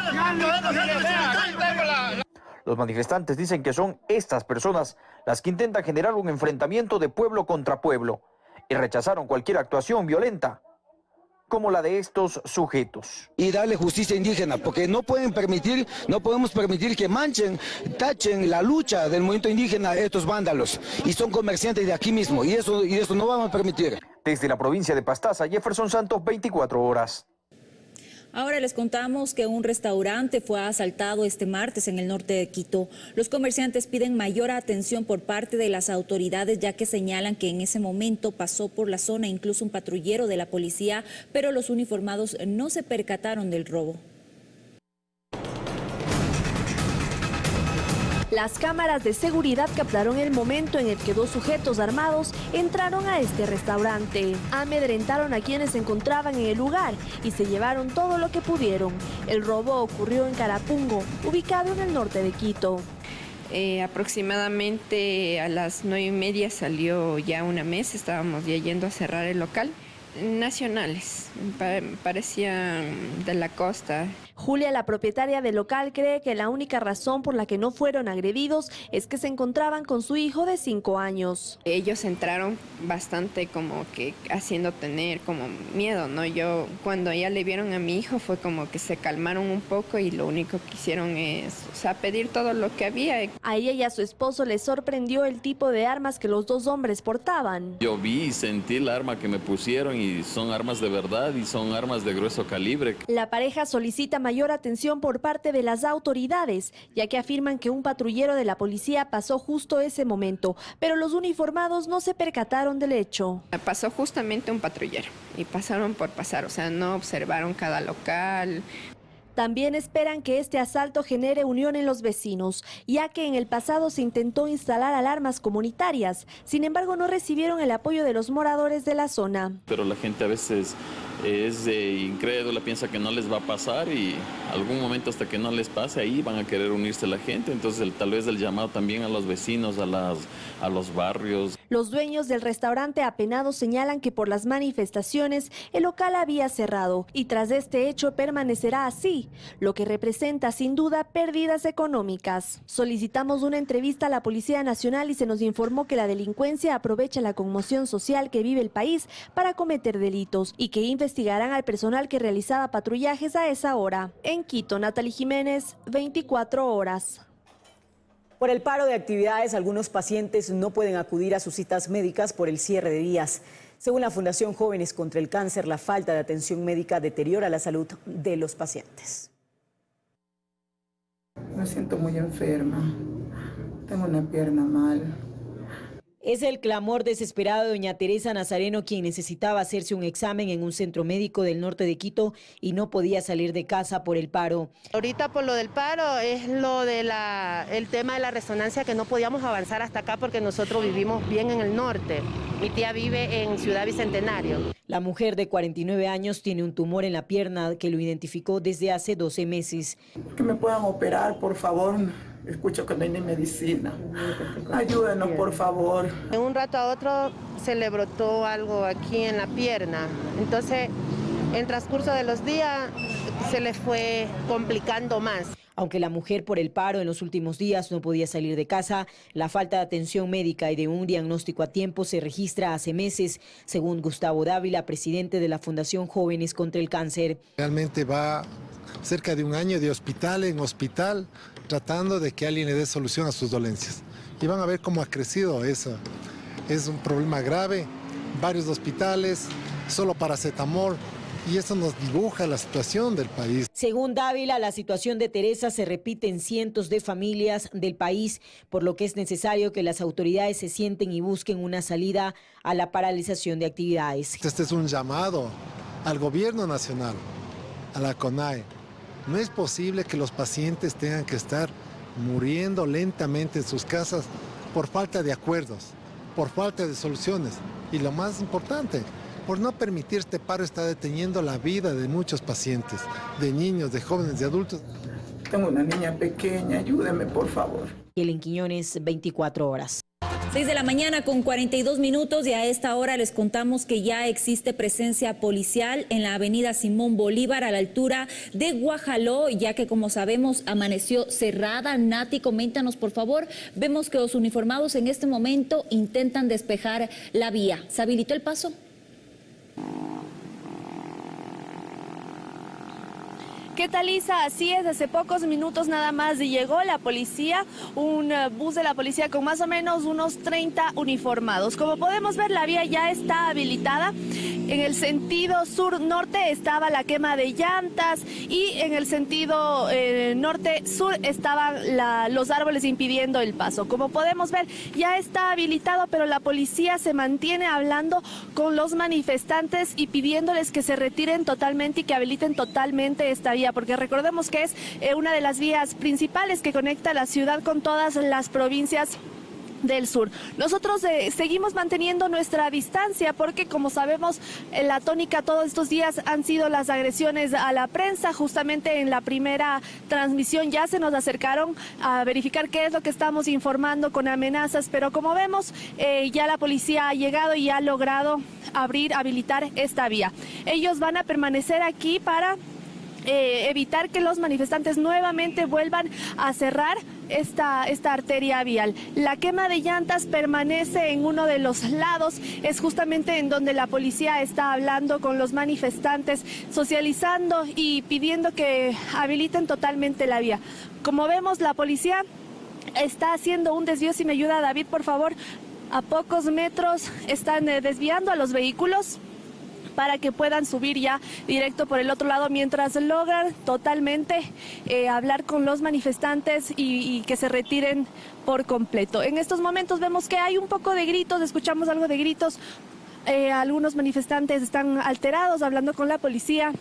Los manifestantes dicen que son estas personas las que intentan generar un enfrentamiento de pueblo contra pueblo y rechazaron cualquier actuación violenta como la de estos sujetos. Y darle justicia indígena, porque no podemos permitir que manchen, tachen la lucha del movimiento indígena estos vándalos. Y son comerciantes de aquí mismo, y eso no vamos a permitir. Desde la provincia de Pastaza, Jefferson Santos, 24 horas. Ahora les contamos que un restaurante fue asaltado este martes en el norte de Quito. Los comerciantes piden mayor atención por parte de las autoridades, ya que señalan que en ese momento pasó por la zona incluso un patrullero de la policía, pero los uniformados no se percataron del robo. Las cámaras de seguridad captaron el momento en el que 2 sujetos armados entraron a este restaurante. Amedrentaron a quienes se encontraban en el lugar y se llevaron todo lo que pudieron. El robo ocurrió en Carapungo, ubicado en el norte de Quito. Aproximadamente a las 9:30 salió ya una mesa, estábamos ya yendo a cerrar el local. Nacionales, parecían de la costa. Julia, la propietaria del local, cree que la única razón por la que no fueron agredidos es que se encontraban con su hijo de 5 años. Ellos entraron bastante como que haciendo tener como miedo, ¿no? Yo cuando ya le vieron a mi hijo fue como que se calmaron un poco y lo único que hicieron es, pedir todo lo que había. A ella y a su esposo les sorprendió el tipo de armas que los 2 hombres portaban. Yo vi y sentí el arma que me pusieron y son armas de verdad y son armas de grueso calibre. La pareja solicita mayor atención por parte de las autoridades, ya que afirman que un patrullero de la policía pasó justo ese momento, pero los uniformados no se percataron del hecho. Pasó justamente un patrullero y pasaron por pasar, o sea, no observaron cada local. También esperan que este asalto genere unión en los vecinos, ya que en el pasado se intentó instalar alarmas comunitarias. Sin embargo, no recibieron el apoyo de los moradores de la zona. Pero la gente a veces es incrédula, piensa que no les va a pasar y algún momento hasta que no les pase ahí van a querer unirse la gente. Entonces tal vez el llamado también a los vecinos, a los barrios. Los dueños del restaurante apenados señalan que por las manifestaciones el local había cerrado y tras este hecho permanecerá así, lo que representa sin duda pérdidas económicas. Solicitamos una entrevista a la Policía Nacional y se nos informó que la delincuencia aprovecha la conmoción social que vive el país para cometer delitos y que investigarán al personal que realizaba patrullajes a esa hora. En Quito, Natalie Jiménez, 24 horas. Por el paro de actividades, algunos pacientes no pueden acudir a sus citas médicas por el cierre de días. Según la Fundación Jóvenes contra el Cáncer, la falta de atención médica deteriora la salud de los pacientes. Me siento muy enferma, tengo una pierna mal. Es el clamor desesperado de doña Teresa Nazareno, quien necesitaba hacerse un examen en un centro médico del norte de Quito y no podía salir de casa por el paro. Ahorita por lo del paro es lo de el tema de la resonancia, que no podíamos avanzar hasta acá porque nosotros vivimos bien en el norte. Mi tía vive en Ciudad Bicentenario. La mujer de 49 años tiene un tumor en la pierna que lo identificó desde hace 12 meses. Que me puedan operar, por favor. Escucho que no hay ni medicina. Ayúdenos, por favor. De un rato a otro se le brotó algo aquí en la pierna. Entonces, en transcurso de los días se le fue complicando más. Aunque la mujer por el paro en los últimos días no podía salir de casa, la falta de atención médica y de un diagnóstico a tiempo se registra hace meses, según Gustavo Dávila, presidente de la Fundación Jóvenes contra el Cáncer. Realmente va cerca de un año de hospital en hospital tratando de que alguien le dé solución a sus dolencias. Y van a ver cómo ha crecido eso. Es un problema grave, varios hospitales, solo paracetamol. Y eso nos dibuja la situación del país. Según Dávila, la situación de Teresa se repite en cientos de familias del país, por lo que es necesario que las autoridades se sienten y busquen una salida a la paralización de actividades. Este es un llamado al gobierno nacional, a la CONAE. No es posible que los pacientes tengan que estar muriendo lentamente en sus casas por falta de acuerdos, por falta de soluciones. Y lo más importante, por no permitir este paro está deteniendo la vida de muchos pacientes, de niños, de jóvenes, de adultos. Tengo una niña pequeña, ayúdeme por favor. Helen Quiñones, 24 horas. 6 de la mañana con 42 minutos y a esta hora les contamos que ya existe presencia policial en la avenida Simón Bolívar a la altura de Guajaló, ya que como sabemos amaneció cerrada. Nati, coméntanos por favor. Vemos que los uniformados en este momento intentan despejar la vía. ¿Se habilitó el paso? ¿Qué tal, Isa? Así es, hace pocos minutos nada más llegó la policía, un bus de la policía con más o menos unos 30 uniformados. Como podemos ver, la vía ya está habilitada En el sentido sur-norte estaba la quema de llantas y en el sentido norte-sur estaban los árboles impidiendo el paso. Como podemos ver, ya está habilitado, pero la policía se mantiene hablando con los manifestantes y pidiéndoles que se retiren totalmente y que habiliten totalmente esta vía, porque recordemos que es una de las vías principales que conecta la ciudad con todas las provincias del sur. Nosotros seguimos manteniendo nuestra distancia porque, como sabemos, la tónica todos estos días han sido las agresiones a la prensa. Justamente en la primera transmisión ya se nos acercaron a verificar qué es lo que estamos informando con amenazas, pero como vemos, ya la policía ha llegado y ha logrado habilitar esta vía. Ellos van a permanecer aquí para evitar que los manifestantes nuevamente vuelvan a cerrar esta arteria vial. La quema de llantas permanece en uno de los lados, es justamente en donde la policía está hablando con los manifestantes, socializando y pidiendo que habiliten totalmente la vía. Como vemos, la policía está haciendo un desvío. Si me ayuda David, por favor, a pocos metros están desviando a los vehículos para que puedan subir ya directo por el otro lado, mientras logran totalmente hablar con los manifestantes y que se retiren por completo. En estos momentos vemos que hay un poco de gritos, escuchamos algo de gritos, algunos manifestantes están alterados hablando con la policía,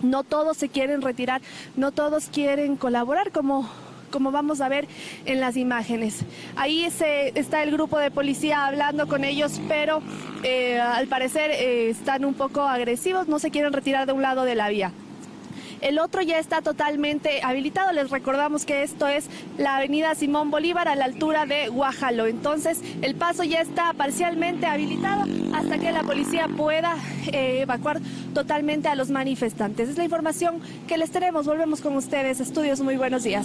no todos se quieren retirar, no todos quieren colaborar como vamos a ver en las imágenes. Ahí está el grupo de policía hablando con ellos, pero al parecer están un poco agresivos, no se quieren retirar de un lado de la vía. El otro ya está totalmente habilitado. Les recordamos que esto es la avenida Simón Bolívar a la altura de Guajaló. Entonces el paso ya está parcialmente habilitado hasta que la policía pueda evacuar totalmente a los manifestantes. Es la información que les tenemos. Volvemos con ustedes. Estudios, muy buenos días.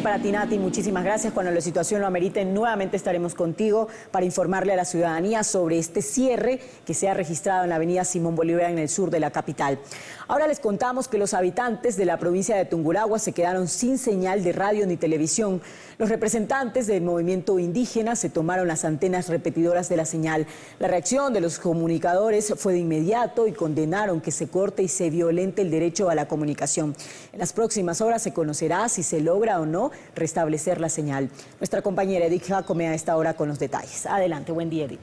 Para ti, Nati, muchísimas gracias. Cuando la situación lo amerite, nuevamente estaremos contigo para informarle a la ciudadanía sobre este cierre que se ha registrado en la avenida Simón Bolívar en el sur de la capital. Ahora les contamos que los habitantes de la provincia de Tungurahua se quedaron sin señal de radio ni televisión. Los representantes del movimiento indígena se tomaron las antenas repetidoras de la señal. La reacción de los comunicadores fue de inmediato y condenaron que se corte y se violente el derecho a la comunicación. En las próximas horas se conocerá si se logra o no restablecer la señal. Nuestra compañera Edith Jacome a esta hora con los detalles. Adelante, buen día, Edith.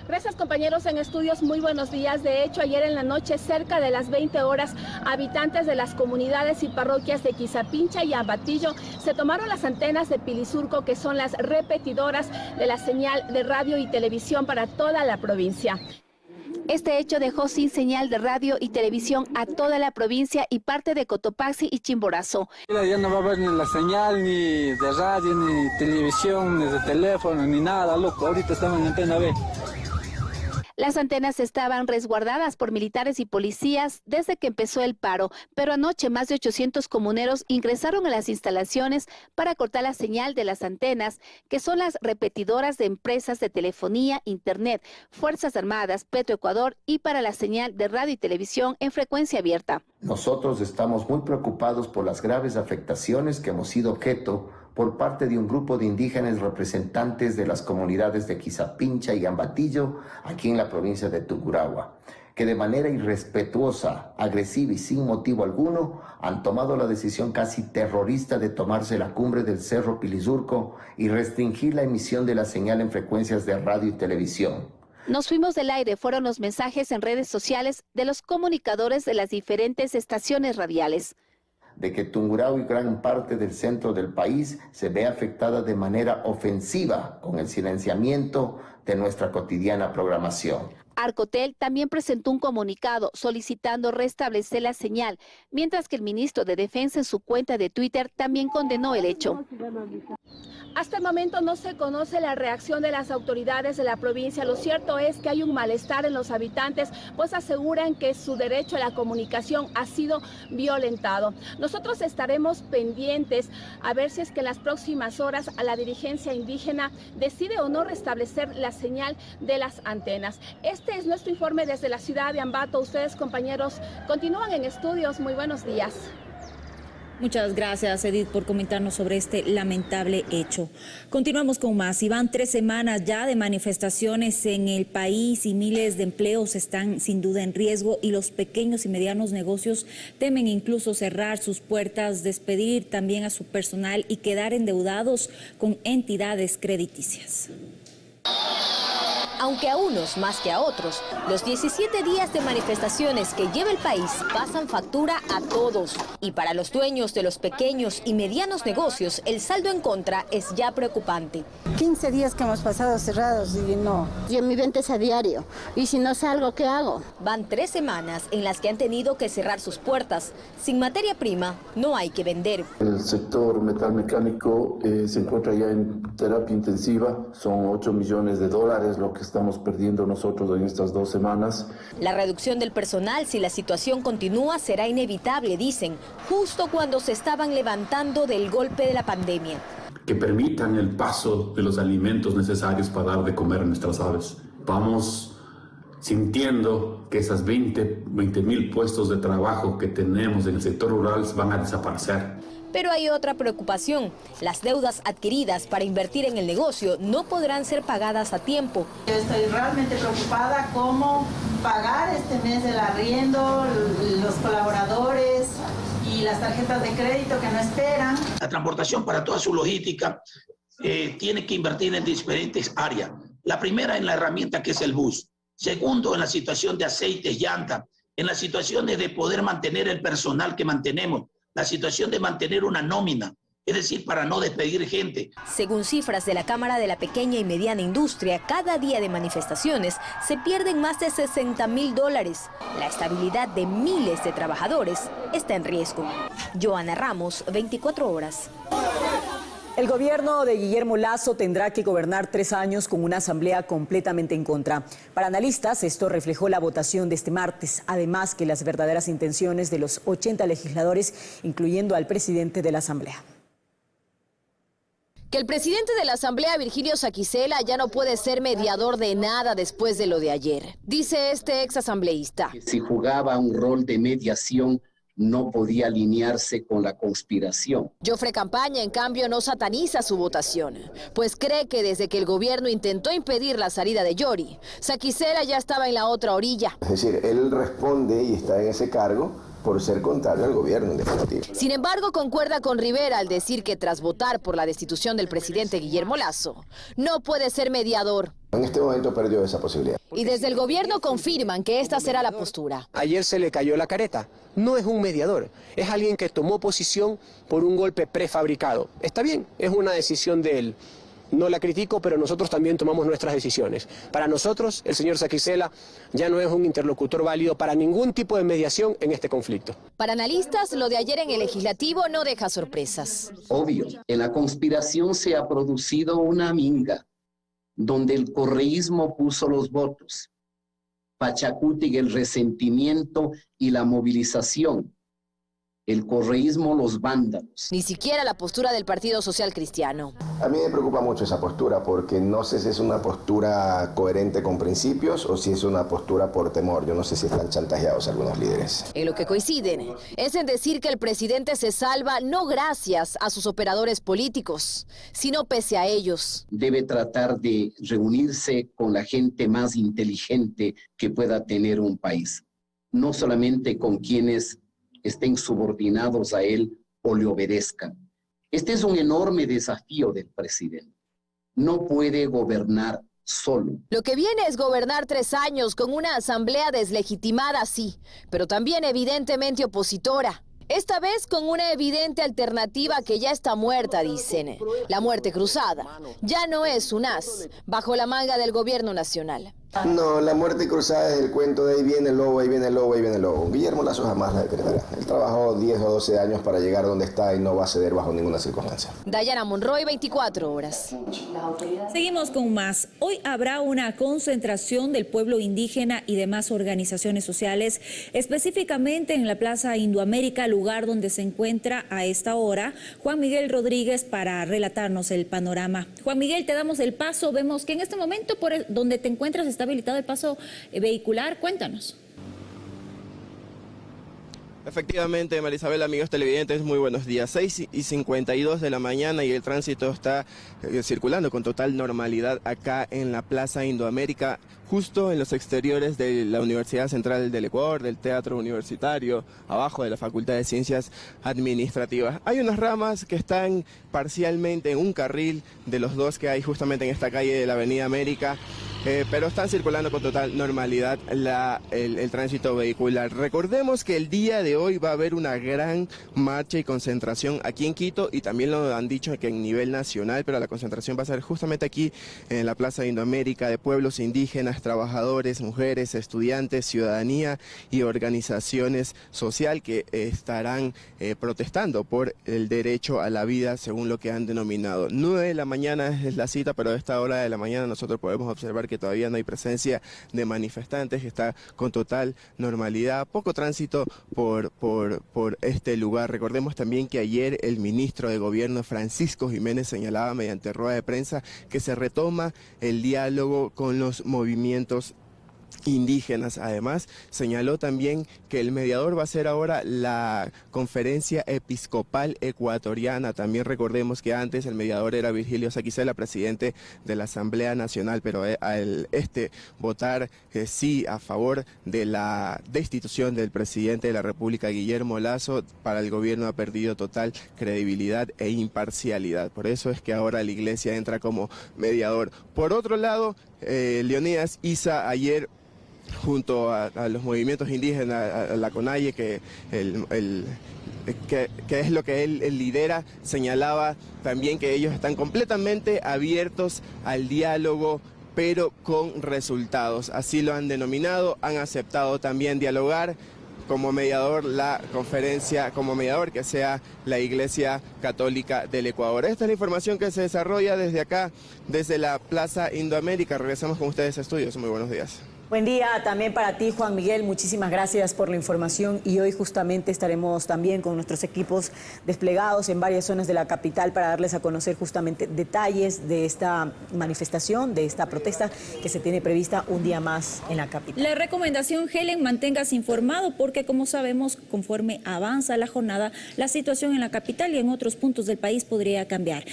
Gracias, compañeros en estudios, muy buenos días. De hecho, ayer en la noche, cerca de las 20 horas, habitantes de las comunidades y parroquias de Quizapincha y Ambatillo se tomaron las antenas de Pilizurco, que son las repetidoras de la señal de radio y televisión para toda la provincia. Este hecho dejó sin señal de radio y televisión a toda la provincia y parte de Cotopaxi y Chimborazo. Ya no va a haber ni la señal, ni de radio, ni televisión, ni de teléfono, ni nada, loco. Ahorita estamos en antena B. Las antenas estaban resguardadas por militares y policías desde que empezó el paro, pero anoche más de 800 comuneros ingresaron a las instalaciones para cortar la señal de las antenas, que son las repetidoras de empresas de telefonía, internet, Fuerzas Armadas, Petroecuador y para la señal de radio y televisión en frecuencia abierta. Nosotros estamos muy preocupados por las graves afectaciones que hemos sido objeto por parte de un grupo de indígenas representantes de las comunidades de Quizapincha y Ambatillo, aquí en la provincia de Tungurahua, que de manera irrespetuosa, agresiva y sin motivo alguno han tomado la decisión casi terrorista de tomarse la cumbre del Cerro Pilizurco y restringir la emisión de la señal en frecuencias de radio y televisión. Nos fuimos del aire, fueron los mensajes en redes sociales de los comunicadores de las diferentes estaciones radiales. De que Tungurahua y gran parte del centro del país se ve afectada de manera ofensiva con el silenciamiento de nuestra cotidiana programación. Arcotel también presentó un comunicado solicitando restablecer la señal, mientras que el ministro de Defensa en su cuenta de Twitter también condenó el hecho. Hasta el momento no se conoce la reacción de las autoridades de la provincia. Lo cierto es que hay un malestar en los habitantes, pues aseguran que su derecho a la comunicación ha sido violentado. Nosotros estaremos pendientes a ver si es que en las próximas horas la dirigencia indígena decide o no restablecer la señal de las antenas. Este es nuestro informe desde la ciudad de Ambato. Ustedes, compañeros, continúan en estudios. Muy buenos días. Muchas gracias, Edith, por comentarnos sobre este lamentable hecho. Continuamos con más. Y van 3 semanas ya de manifestaciones en el país y miles de empleos están sin duda en riesgo y los pequeños y medianos negocios temen incluso cerrar sus puertas, despedir también a su personal y quedar endeudados con entidades crediticias. Aunque a unos más que a otros, los 17 días de manifestaciones que lleva el país pasan factura a todos. Y para los dueños de los pequeños y medianos negocios, el saldo en contra es ya preocupante. 15 días que hemos pasado cerrados y no. Yo mi venta es a diario y si no salgo, ¿qué hago? Van 3 semanas en las que han tenido que cerrar sus puertas. Sin materia prima, no hay que vender. El sector metalmecánico se encuentra ya en terapia intensiva. Son $8 millones lo que estamos perdiendo nosotros en estas 2 semanas. La reducción del personal, si la situación continúa, será inevitable, dicen, justo cuando se estaban levantando del golpe de la pandemia. Que permitan el paso de los alimentos necesarios para dar de comer a nuestras aves. Vamos sintiendo que esas 20.000 puestos de trabajo que tenemos en el sector rural van a desaparecer. Pero hay otra preocupación. Las deudas adquiridas para invertir en el negocio no podrán ser pagadas a tiempo. Yo estoy realmente preocupada cómo pagar este mes el arriendo, los colaboradores y las tarjetas de crédito que no esperan. La transportación para toda su logística tiene que invertir en diferentes áreas. La primera en la herramienta que es el bus. Segundo, en la situación de aceites, llanta. En las situaciones de poder mantener el personal que mantenemos. La situación de mantener una nómina, es decir, para no despedir gente. Según cifras de la Cámara de la Pequeña y Mediana Industria, cada día de manifestaciones se pierden más de $60.000. La estabilidad de miles de trabajadores está en riesgo. Joana Ramos, 24 horas. El gobierno de Guillermo Lasso tendrá que gobernar 3 años con una asamblea completamente en contra. Para analistas, esto reflejó la votación de este martes, además que las verdaderas intenciones de los 80 legisladores, incluyendo al presidente de la asamblea. Que el presidente de la Asamblea, Virgilio Saquicela, ya no puede ser mediador de nada después de lo de ayer, dice este ex asambleísta. Si jugaba un rol de mediación, no podía alinearse con la conspiración. Jofre Campaña, en cambio, no sataniza su votación, pues cree que desde que el gobierno intentó impedir la salida de Yori, Saquicela ya estaba en la otra orilla. Es decir, él responde y está en ese cargo por ser contrario al gobierno, en definitiva. Sin embargo, concuerda con Rivera al decir que tras votar por la destitución del presidente Guillermo Lasso, no puede ser mediador. En este momento perdió esa posibilidad. Y desde el gobierno confirman que esta será la postura. Ayer se le cayó la careta. No es un mediador, es alguien que tomó posición por un golpe prefabricado. Está bien, es una decisión de él. No la critico, pero nosotros también tomamos nuestras decisiones. Para nosotros, el señor Saquicela ya no es un interlocutor válido para ningún tipo de mediación en este conflicto. Para analistas, lo de ayer en el legislativo no deja sorpresas. Obvio, en la conspiración se ha producido una minga, donde el correísmo puso los votos, Pachacuti el resentimiento y la movilización, el correísmo los vándalos. Ni siquiera la postura del Partido Social Cristiano. A mí me preocupa mucho esa postura porque no sé si es una postura coherente con principios o si es una postura por temor. Yo no sé si están chantajeados algunos líderes. En lo que coinciden es en decir que el presidente se salva no gracias a sus operadores políticos, sino pese a ellos. Debe tratar de reunirse con la gente más inteligente que pueda tener un país. No solamente con quienes estén subordinados a él o le obedezcan. Este es un enorme desafío del presidente. No puede gobernar solo. Lo que viene es gobernar 3 años con una asamblea deslegitimada, sí, pero también evidentemente opositora. Esta vez con una evidente alternativa que ya está muerta, dicen. La muerte cruzada. Ya no es un as bajo la manga del gobierno nacional. No, la muerte cruzada es el cuento de ahí viene el lobo, ahí viene el lobo, ahí viene el lobo. Guillermo Lasso jamás la decretará. Él trabajó 10 o 12 años para llegar donde está y no va a ceder bajo ninguna circunstancia. Dayana Monroy, 24 horas. Seguimos con más. Hoy habrá una concentración del pueblo indígena y demás organizaciones sociales, específicamente en la Plaza Indoamérica, lugar donde se encuentra a esta hora Juan Miguel Rodríguez para relatarnos el panorama. Juan Miguel, te damos el paso. Vemos que en este momento por donde te encuentras está habilitado el paso vehicular. Cuéntanos. Efectivamente, Marisabel, amigos televidentes, muy buenos días. 6:52 de la mañana y el tránsito está circulando con total normalidad acá en la Plaza Indoamérica, justo en los exteriores de la Universidad Central del Ecuador, del Teatro Universitario, abajo de la Facultad de Ciencias Administrativas. Hay unas ramas que están parcialmente en un carril de los dos que hay justamente en esta calle de la Avenida América, pero están circulando con total normalidad el tránsito vehicular. Recordemos que el día de hoy va a haber una gran marcha y concentración aquí en Quito, y también lo han dicho que en nivel nacional, pero la concentración va a ser justamente aquí en la Plaza Indoamérica, de pueblos indígenas, trabajadores, mujeres, estudiantes, ciudadanía y organizaciones social que estarán protestando por el derecho a la vida, según lo que han denominado. 9 de la mañana es la cita, pero a esta hora de la mañana nosotros podemos observar que todavía no hay presencia de manifestantes, que está con total normalidad, poco tránsito por este lugar. Recordemos también que ayer el ministro de Gobierno, Francisco Jiménez, señalaba mediante rueda de prensa que se retoma el diálogo con los movimientos indígenas. Además, señaló también que el mediador va a ser ahora la Conferencia Episcopal Ecuatoriana. También recordemos que antes el mediador era Virgilio Saquicela, presidente de la Asamblea Nacional, pero al votar sí a favor de la destitución del presidente de la República, Guillermo Lasso, para el gobierno ha perdido total credibilidad e imparcialidad. Por eso es que ahora la Iglesia entra como mediador. Por otro lado, Leonidas Issa ayer, junto a los movimientos indígenas, a la CONAIE, que es lo que él lidera, señalaba también que ellos están completamente abiertos al diálogo, pero con resultados. Así lo han denominado, han aceptado también dialogar como mediador la conferencia, como mediador que sea la Iglesia Católica del Ecuador. Esta es la información que se desarrolla desde acá, desde la Plaza Indoamérica. Regresamos con ustedes a estudios. Muy buenos días. Buen día también para ti, Juan Miguel. Muchísimas gracias por la información, y hoy justamente estaremos también con nuestros equipos desplegados en varias zonas de la capital para darles a conocer justamente detalles de esta manifestación, de esta protesta que se tiene prevista un día más en la capital. La recomendación, Helen, manténgase informado porque, como sabemos, conforme avanza la jornada, la situación en la capital y en otros puntos del país podría cambiar.